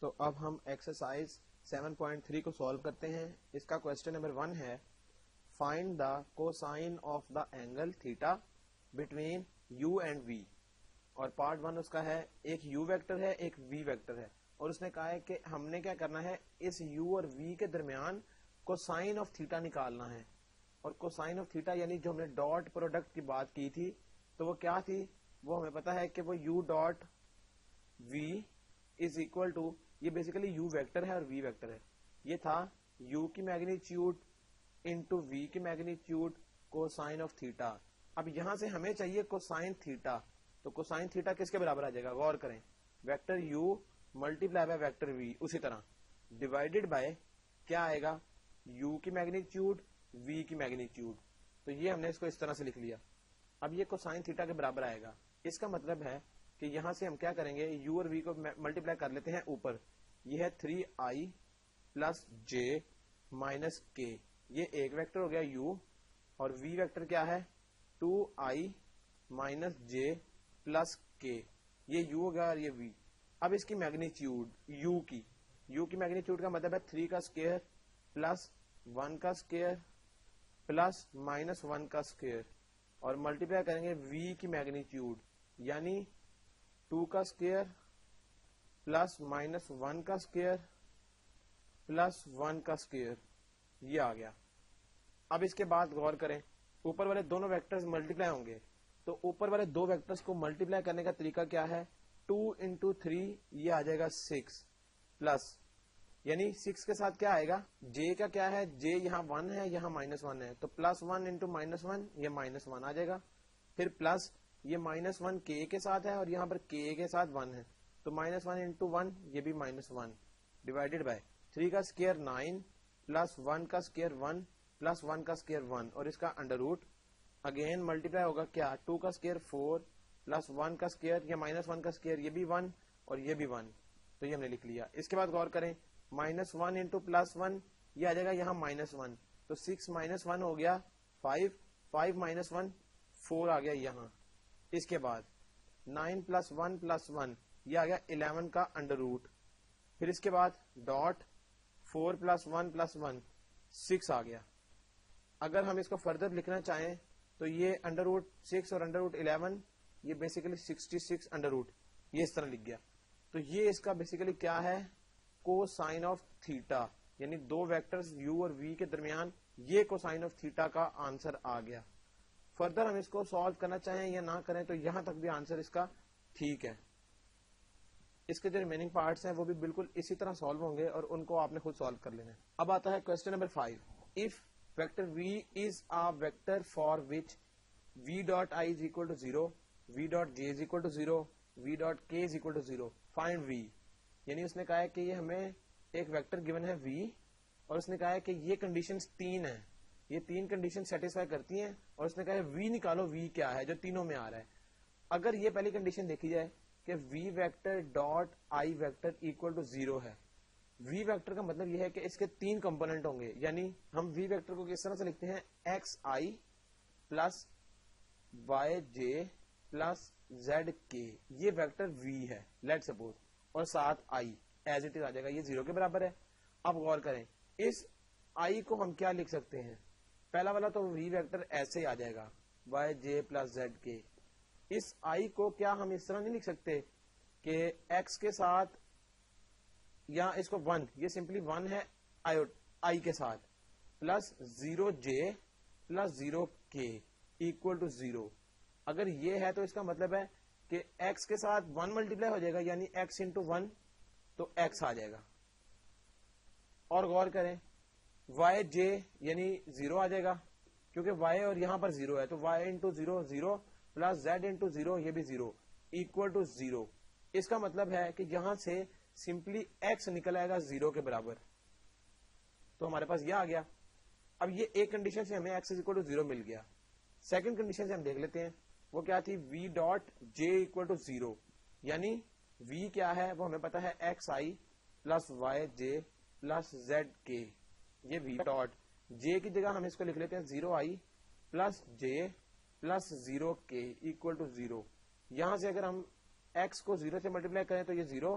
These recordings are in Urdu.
تو اب ہم ایکسرسائز 7.3 کو سالو کرتے ہیں. اس کا کوشچن نمبر 1 ہے find the cosine of the angle theta between U and V. اور پارٹ 1 اس کا ہے ایک یو ویکٹر ہے ایک وی ویکٹر ہے اور اس نے کہا ہے کہ ہم نے کیا کرنا ہے اس یو اور وی کے درمیان کوسائن آف تھیٹا نکالنا ہے. اور کوسائن آف تھیٹا یعنی جو ہم نے ڈاٹ پروڈکٹ کی بات کی تھی تو وہ کیا تھی, وہ ہمیں پتا ہے کہ وہ U dot V is equal to, یہ بیسیکلی یو ویکٹر ہے اور وی ویکٹر ہے, یہ تھا یو کی میگنیچیوڈ انٹو وی کی میگنیچیوڈ کوسائن آف تھیٹا. اب یہاں سے ہمیں چاہیے کوسائن تھیٹا, تو کوسائن تھیٹا کس کے برابر آ جائے گا, غور کریں, vector U multiply by vector V, اسی طرح ڈیوائڈیڈ بائی کیا آئے گا یو کی میگنیچیوڈ وی کی میگنیچیوڈ. تو یہ ہم نے اس کو اس طرح سے لکھ لیا. اب یہ کوسائن تھیٹا کے برابر آئے گا. اس کا مطلب ہے کہ یہاں سے ہم کیا کریں گے, یو اور وی کو ملٹیپلائی کر لیتے ہیں اوپر, یہ ہے 3i پلس جے مائنس کے, یہ ایک ویکٹر ہو گیا یو, اور وی ویکٹر کیا ہے 2i مائنس جے پلس کے, یہ یو ہو گیا اور یہ وی. اب اس کی میگنیچیوڈ یو کی میگنیچیوڈ کا مطلب ہے 3 کا اسکوئر پلس 1 کا اسکوئر پلس مائنس 1 کا اسکوئر, اور ملٹیپلائی کریں گے وی کی میگنیچیوڈ یعنی 2 کا اسکوئر پلس مائنس 1 کا اسکوئر پلس 1 کا اسکوئر, یہ آ گیا. اب اس کے بعد غور کریں, اوپر والے دونوں ویکٹرز ملٹیپلائی ہوں گے, تو اوپر والے دو ویکٹرز کو ملٹیپلائی کرنے کا طریقہ کیا ہے, 2 انٹو 3 یہ آ جائے گا 6 پلس, یعنی 6 کے ساتھ کیا آئے گا, جے کا کیا ہے, جے یہاں 1 ہے یہاں مائنس 1 ہے, تو پلس 1 انٹو مائنس 1 یہ مائنس 1 آ جائے گا. پھر پلس یہ مائنس 1 کے کے ساتھ ہے اور یہاں پر کے کے ساتھ 1 ہے, تو مائنس 1 انٹو 1 یہ بھی مائنس 1 ڈیوائڈیڈ بائی 3 کا اسکوئر 9 پلس 1 کا اسکوئر 1 پلس 1 کا اسکوئر 1, اور اس کا انڈر روٹ اگین ملٹیپلائی ہوگا کیا 2 کا اسکوئر 4 پلس 1 کا اسکوئر یا مائنس 1 کا اسکوئر, یہ بھی 1 اور یہ بھی 1, تو یہ ہم نے لکھ لیا. اس کے بعد غور کریں, مائنس 1 انٹو پلس 1 یہ آ جائے گا یہاں مائنس 1, تو 6 مائنس 1 ہو گیا 5, 5 مائنس 1 4 آ گیا یہاں. اس کے بعد 9 پلس 1 پلس 1 یہ آ گیا 11 کا انڈر روٹ. پھر اس کے بعد ڈاٹ 4 پلس 1 پلس 1 6 آ گیا. اگر ہم اس کو فردر لکھنا چاہیں تو یہ انڈر روٹ 6 اور انڈر روٹ 11 یہ بیسیکلی 66 انڈر روٹ, یہ اس طرح لکھ گیا. تو یہ اس کا بیسیکلی کیا ہے, کوسائن آف تھیٹا, یعنی دو ویکٹرز یو اور وی کے درمیان یہ کوسائن آف تھیٹا کا آنسر آ گیا. فردر ہم اس کو سالو کرنا چاہیں یا نہ کریں تو یہاں تک بھی آنسر اس کا ٹھیک ہے. اس کے جو ریمیننگ پارٹس ہیں وہ بھی بالکل اسی طرح سالو ہوں گے اور ان کو آپ نے خود سالو کر لینا ہے. اب آتا ہے question number 5, if vector V is a vector for which V dot I is equal to 0 V dot J is equal to 0 V dot K is equal to 0 find V. یعنی اس نے کہا ہے کہ یہ ہمیں ایک ویکٹر گیون ہے وی, اور اس نے کہا ہے کہ یہ کنڈیشنز 3 ہیں, یہ 3 کنڈیشن سیٹسفائی کرتی ہیں, اور اس نے کہا ہے وی نکالو, وی کیا ہے جو تینوں میں آ رہا ہے. اگر یہ پہلی کنڈیشن دیکھی جائے کہ V vector dot I vector equal to 0 ہے, وی ویکٹر کا مطلب یہ ہے کہ اس کے 3 کمپوننٹ ہوں گے, یعنی ہم وی ویکٹر کو کس طرح سے لکھتے ہیں, ایکس آئی plus Y J plus Z کے, یہ ویکٹر وی ہے لیٹ سپوز, اور ساتھ آئی ایز اٹ از آ جائے گا, یہ 0 کے برابر ہے. اب غور کریں, اس آئی کو ہم کیا لکھ سکتے ہیں, پہلا والا تو وی ویکٹر ایسے ہی آ جائے گا وائی جے پلس زیڈ کے. اس آئی کو کیا ہم اس طرح نہیں لکھ سکتے کہ ایکس کے ساتھ یا اس کو 1, یہ سمپلی 1 ہے آئی کے ساتھ, پلس 0 جے پلس 0 کے اکول ٹو 0. اگر یہ ہے تو اس کا مطلب ہے کہ ایکس کے ساتھ 1 ملٹیپلائی ہو جائے گا, یعنی ایکس انٹو 1 تو ایکس آ جائے گا. اور غور کریں وائی جے یعنی 0 آ جائے گا, کیونکہ وائی اور یہاں پر 0 ہے, تو Y into 0 0 plus Z into 0 یہ بھی 0 اکول ٹو 0. اس کا مطلب ہے کہ یہاں سے سمپلی ایکس نکل آئے گا 0 کے برابر, تو ہمارے پاس یہ آ گیا. اب یہ ایک کنڈیشن سے ہمیں ایکس اکول ٹو 0 مل گیا. سیکنڈ کنڈیشن سے ہم دیکھ لیتے ہیں, وہ کیا تھی, وی ڈاٹ جے اکول ٹو 0, یعنی وی کیا ہے وہ ہمیں پتا ہے ایکس آئی plus Y J plus Z کے, یہ وی ڈاٹ جے کی جگہ ہم اس کو لکھ لیتے ہیں 0 آئی پلس جے پلس 0 کے اکول ٹو 0. یہاں سے اگر ہم ایکس کو 0 سے ملٹیپلائی کریں تو یہ 0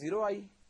0i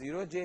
0j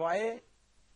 y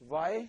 y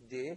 j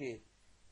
k।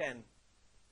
10,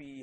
P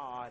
r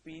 P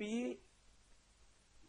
P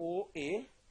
OA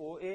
OA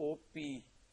OP,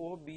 OB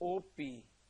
OP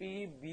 PB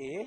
A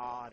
R,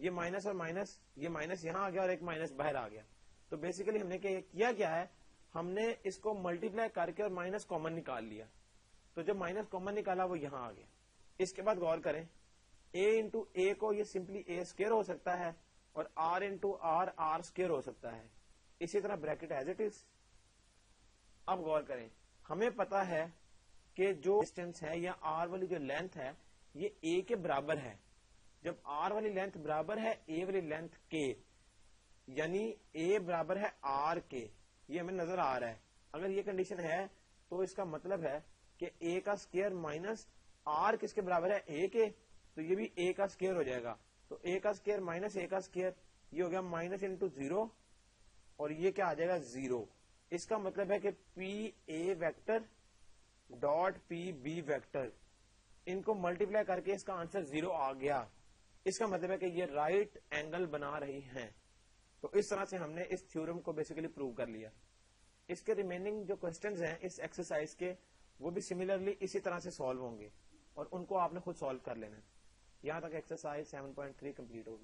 یہ مائنس اور مائنس، یہ مائنس یہاں آ گیا اور ایک مائنس باہر آ گیا. تو بیسیکلی ہم نے کیا ہے، ہم نے اس کو ملٹیپلائی کر کے اور مائنس کامن نکال لیا. تو جب مائنس کامن نکالا وہ یہاں آ گیا. اس کے بعد غور کریں، a انٹو اے کو یہ سمپلی اے اسکوئر ہو سکتا ہے اور r into R R square ہو سکتا ہے. اسی طرح بریکٹ ایز اٹ از. اب غور کریں، ہمیں پتا ہے کہ جو ڈسٹینس ہے یا r والی جو لینتھ ہے یہ a کے برابر ہے. جب r والی لینتھ برابر ہے a والی لینتھ کے، یعنی a برابر ہے r کے، یہ ہمیں نظر آ رہا ہے. اگر یہ کنڈیشن ہے تو اس کا مطلب ہے کہ a کا اسکوئر مائنس r کس کے برابر ہے، a کے، تو یہ بھی a کا اسکوئر ہو جائے گا. تو a کا اسکوئر مائنس a کا اسکوئر، یہ ہو گیا مائنس انٹو 0 اور یہ کیا آ جائے گا 0. اس کا مطلب ہے کہ P A vector dot P B vector, ان کو ملٹیپلائی کر کے اس کا آنسر 0 آ گیا. اس کا مطلب ہے کہ یہ رائٹ اینگل بنا رہی ہیں. تو اس طرح سے ہم نے اس تھیورم کو بیسیکلی پروو کر لیا. اس کے ریمیننگ جو کوسچنز ہیں اس ایکسرسائز کے، وہ بھی سملرلی اسی طرح سے سالو ہوں گے اور ان کو آپ نے خود سالو کر لینا ہے. یہاں تک ایکسرسائز 7.3 کمپلیٹ ہوگی.